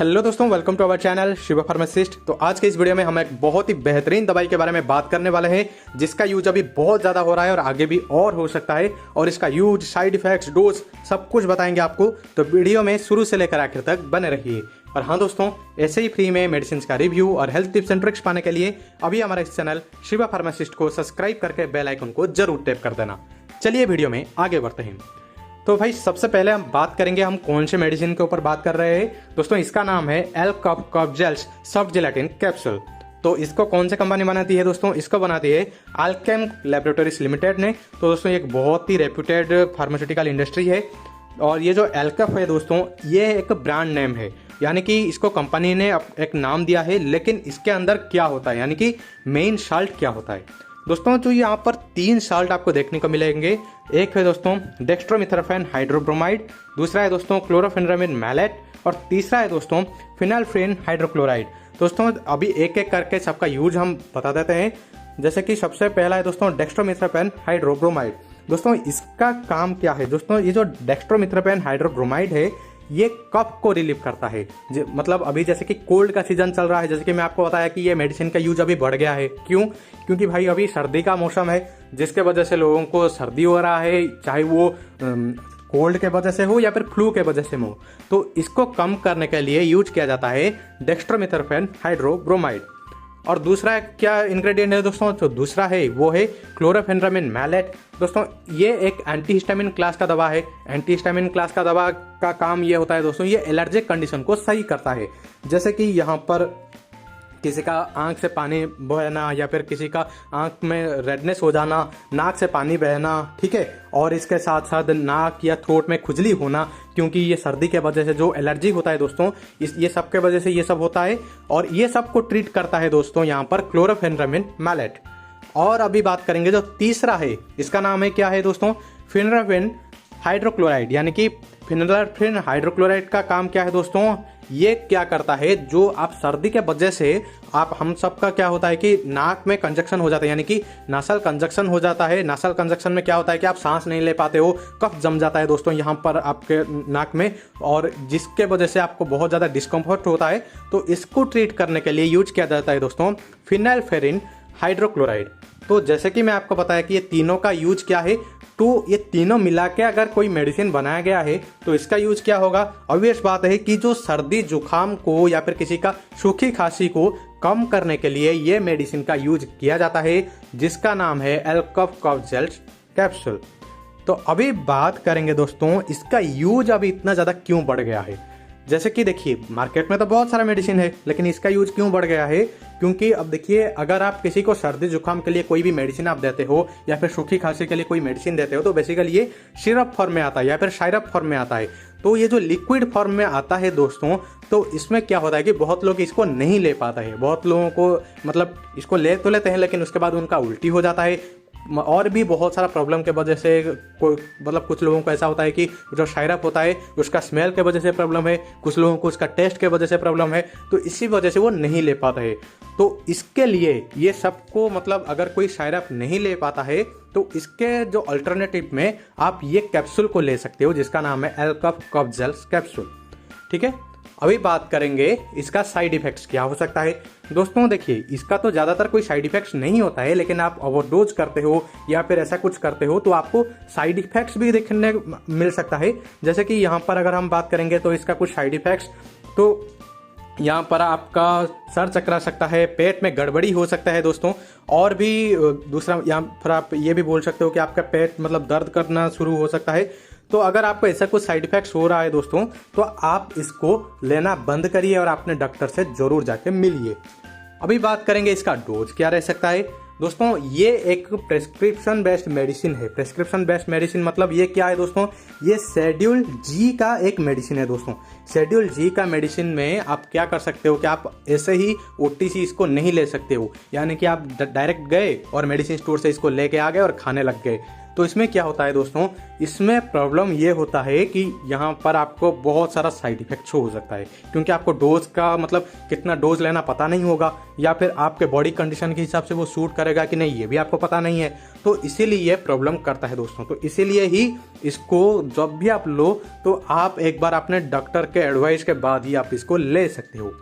Hello दोस्तों, welcome to our channel Shiva pharmacist. तो आज के इस वीडियो में हम एक बहुत ही बेहतरीन दवाई के बारे में बात करने वाले हैं जिसका यूज अभी बहुत ज़्यादा हो रहा है और आगे भी और हो सकता है, और इसका यूज, साइड इफेक्ट्स, डोज सब कुछ बताएंगे आपको। तो वीडियो में शुरू से लेकर आखिर तक बने रहिए। और हाँ दोस्तों, ऐसे ही फ्री में मेडिसिन का रिव्यू और हेल्थ टिप्स एंड ट्रिक्स पाने के लिए अभी हमारा इस चैनल शिवा फार्मासिस्ट को सब्सक्राइब करके बेल आइकन को जरूर टैप कर देना। चलिए वीडियो में आगे बढ़ते हैं। तो भाई सबसे पहले हम बात करेंगे, हम कौन से मेडिसिन के ऊपर बात कर रहे हैं दोस्तों। इसका नाम है एल-कफ जेल्स सॉफ्ट जेलेटिन कैप्सूल। तो इसको कौन सी कंपनी बनाती है दोस्तों? इसको बनाती है अल्केम लैबोरेटरीज लिमिटेड ने। तो दोस्तों एक बहुत ही रेप्यूटेड फार्मास्यूटिकल इंडस्ट्री है। और ये जो एल-कफ है दोस्तों, ये एक ब्रांड नेम है, यानी कि इसको कंपनी ने एक नाम दिया है, लेकिन इसके अंदर क्या होता है, यानी कि मेन साल्ट क्या होता है दोस्तों। तो यहाँ पर 3 साल्ट आपको देखने को मिलेंगे। एक है दोस्तों डेक्स्ट्रोमिथाफेन हाइड्रोब्रोमाइड, दूसरा है दोस्तों क्लोरोफेनेरामिन मैलेट, और तीसरा है दोस्तों फिनाइल्फ्रेन हाइड्रोक्लोराइड। दोस्तों अभी एक एक करके सबका यूज हम बता देते हैं। जैसे कि सबसे पहला है दोस्तों डेक्स्ट्रोमिथाफेन हाइड्रोब्रोमाइड। दोस्तों इसका काम क्या है दोस्तों? ये जो डेक्स्ट्रोमिथाफेन हाइड्रोब्रोमाइड है, ये कफ को रिलीव करता है। मतलब अभी जैसे कि कोल्ड का सीजन चल रहा है, जैसे कि मैं आपको बताया कि ये मेडिसिन का यूज अभी बढ़ गया है। क्यों? क्योंकि भाई अभी सर्दी का मौसम है, जिसके वजह से लोगों को सर्दी हो रहा है, चाहे वो कोल्ड के वजह से हो या फिर फ्लू के वजह से हो। तो इसको कम करने के लिए यूज किया जाता है डेक्स्ट्रोमिथाफेन हाइड्रोब्रोमाइड। और दूसरा क्या इंग्रेडिएंट है दोस्तों? तो दूसरा है वो है क्लोरोफेनेरामिन मैलेट। दोस्तों ये एक एंटीहिस्टामिन क्लास का दवा है। एंटीहिस्टामिन क्लास का दवा का काम ये होता है दोस्तों, ये एलर्जिक कंडीशन को सही करता है। जैसे कि यहाँ पर किसी का आंख से पानी बहना, या फिर किसी का आंख में रेडनेस हो जाना, नाक से पानी बहना, ठीक है, और इसके साथ साथ नाक या थ्रोट में खुजली होना, क्योंकि ये सर्दी के वजह से जो एलर्जी होता है दोस्तों, ये सब के वजह से ये सब होता है। और ये सब को ट्रीट करता है दोस्तों यहाँ पर क्लोरोफेनेरामिन मैलेट। और अभी बात करेंगे जो तीसरा है, इसका नाम है क्या है दोस्तों? फिनाइल्फ्रेन हाइड्रोक्लोराइड। यानी कि फिनाइल्फ्रेन हाइड्रोक्लोराइड का काम क्या है दोस्तों? ये क्या करता है, जो आप सर्दी के वजह से हम सबका क्या होता है कि नाक में कंजक्शन हो जाता है, यानी कि नासल कंजक्शन हो जाता है। नासल कंजक्शन में क्या होता है कि आप सांस नहीं ले पाते हो, कफ जम जाता है दोस्तों यहाँ पर आपके नाक में, और जिसके वजह से आपको बहुत ज़्यादा डिस्कम्फर्ट होता है। तो इसको ट्रीट करने के लिए यूज किया जाता है दोस्तों फिनाइल्फ्रेन हाइड्रोक्लोराइड। तो जैसे कि मैं आपको बताया कि ये तीनों का यूज क्या है, तो ये तीनों मिला के अगर कोई मेडिसिन बनाया गया है तो इसका यूज क्या होगा? ऑब्वियस बात है कि जो सर्दी जुकाम को या फिर किसी का सूखी खांसी को कम करने के लिए ये मेडिसिन का यूज किया जाता है, जिसका नाम है एल-कफ जेल्स कैप्सूल। तो अभी बात करेंगे दोस्तों, इसका यूज अभी इतना ज़्यादा क्यों बढ़ गया है। जैसे कि देखिए, मार्केट में तो बहुत सारा मेडिसिन है, लेकिन इसका यूज क्यों बढ़ गया है? क्योंकि अब देखिए, अगर आप किसी को सर्दी जुकाम के लिए कोई भी मेडिसिन आप देते हो, या फिर सूखी खांसी के लिए कोई मेडिसिन देते हो, तो बेसिकली ये सिरप फॉर्म में आता है या फिर साइरप फॉर्म में आता है। तो ये जो लिक्विड फॉर्म में आता है दोस्तों, तो इसमें क्या होता है कि बहुत लोग इसको नहीं ले पाता है। बहुत लोगों को मतलब इसको ले तो लेते हैं, लेकिन उसके बाद उनका उल्टी हो जाता है, और भी बहुत सारा प्रॉब्लम के वजह से कोई मतलब कुछ लोगों को ऐसा होता है कि जो साइरप होता है उसका स्मेल के वजह से प्रॉब्लम है, कुछ लोगों को उसका टेस्ट के वजह से प्रॉब्लम है, तो इसी वजह से वो नहीं ले पाता है। तो इसके लिए ये सबको मतलब अगर कोई साइरप नहीं ले पाता है तो इसके जो अल्टरनेटिव में आप ये कैप्सूल को ले सकते हो, जिसका नाम है एल-कफ जेल्स कैप्सूल। ठीक है, अभी बात करेंगे इसका साइड इफेक्ट्स क्या हो सकता है दोस्तों। देखिए, इसका तो ज़्यादातर कोई साइड इफेक्ट्स नहीं होता है, लेकिन आप ओवरडोज करते हो या फिर ऐसा कुछ करते हो तो आपको साइड इफेक्ट्स भी देखने मिल सकता है। जैसे कि यहाँ पर अगर हम बात करेंगे तो इसका कुछ साइड इफेक्ट्स, तो यहाँ पर आपका सर चकरा सकता है, पेट में गड़बड़ी हो सकता है दोस्तों, और भी दूसरा यहाँ पर आप ये भी बोल सकते हो कि आपका पेट मतलब दर्द करना शुरू हो सकता है। तो अगर आपको ऐसा कुछ साइड इफेक्ट्स हो रहा है दोस्तों, तो आप इसको लेना बंद करिए और अपने डॉक्टर से जरूर जाके मिलिए। अभी बात करेंगे इसका डोज क्या रह सकता है दोस्तों। ये एक प्रेस्क्रिप्शन बेस्ड मेडिसिन है। प्रेस्क्रिप्शन बेस्ड मेडिसिन मतलब ये क्या है दोस्तों? ये शेड्यूल जी का एक मेडिसिन है दोस्तों। शेड्यूल जी का मेडिसिन में आप क्या कर सकते हो कि आप ऐसे ही ओटीसी इसको नहीं ले सकते हो, यानी कि आप डायरेक्ट गए और मेडिसिन स्टोर से इसको लेके आ गए और खाने लग गए। तो इसमें क्या होता है दोस्तों, इसमें प्रॉब्लम ये होता है कि यहाँ पर आपको बहुत सारा साइड इफेक्ट शो हो सकता है, क्योंकि आपको डोज का मतलब कितना डोज लेना पता नहीं होगा, या फिर आपके बॉडी कंडीशन के हिसाब से वो सूट करेगा कि नहीं ये भी आपको पता नहीं है। तो इसीलिए ये प्रॉब्लम करता है दोस्तों। तो इसीलिए ही इसको जब भी आप लो तो आप एक बार अपने डॉक्टर के एडवाइस के बाद ही आप इसको ले सकते हो।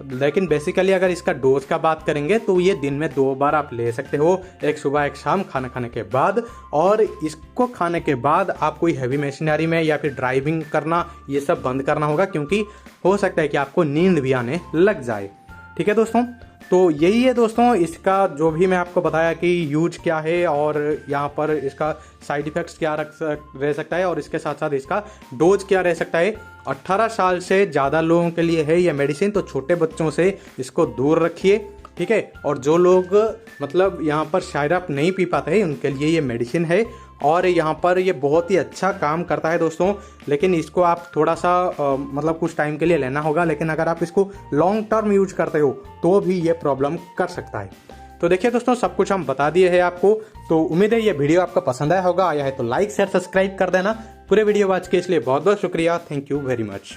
लेकिन बेसिकली अगर इसका डोज का बात करेंगे तो ये दिन में 2 बार आप ले सकते हो, एक सुबह एक शाम खाना खाने के बाद। और इसको खाने के बाद आप कोई हैवी मशीनरी में या फिर ड्राइविंग करना ये सब बंद करना होगा, क्योंकि हो सकता है कि आपको नींद भी आने लग जाए। ठीक है दोस्तों, तो यही है दोस्तों इसका जो भी मैं आपको बताया कि यूज क्या है और यहाँ पर इसका साइड इफेक्ट्स क्या रह सकता है और इसके साथ साथ इसका डोज क्या रह सकता है। 18 साल से ज़्यादा लोगों के लिए है ये मेडिसिन, तो छोटे बच्चों से इसको दूर रखिए। ठीक है, और जो लोग मतलब यहाँ पर सिरप नहीं पी पाते हैं उनके लिए ये मेडिसिन है, और यहाँ पर ये बहुत ही अच्छा काम करता है दोस्तों। लेकिन इसको आप थोड़ा सा मतलब कुछ टाइम के लिए लेना होगा, लेकिन अगर आप इसको लॉन्ग टर्म यूज करते हो तो भी ये प्रॉब्लम कर सकता है। तो देखिए दोस्तों, सब कुछ हम बता दिए हैं आपको। तो उम्मीद है ये वीडियो आपको पसंद आया होगा। आया है तो लाइक शेयर सब्सक्राइब कर देना। पूरे वीडियो वॉच के इसलिए बहुत बहुत शुक्रिया। Thank you very much.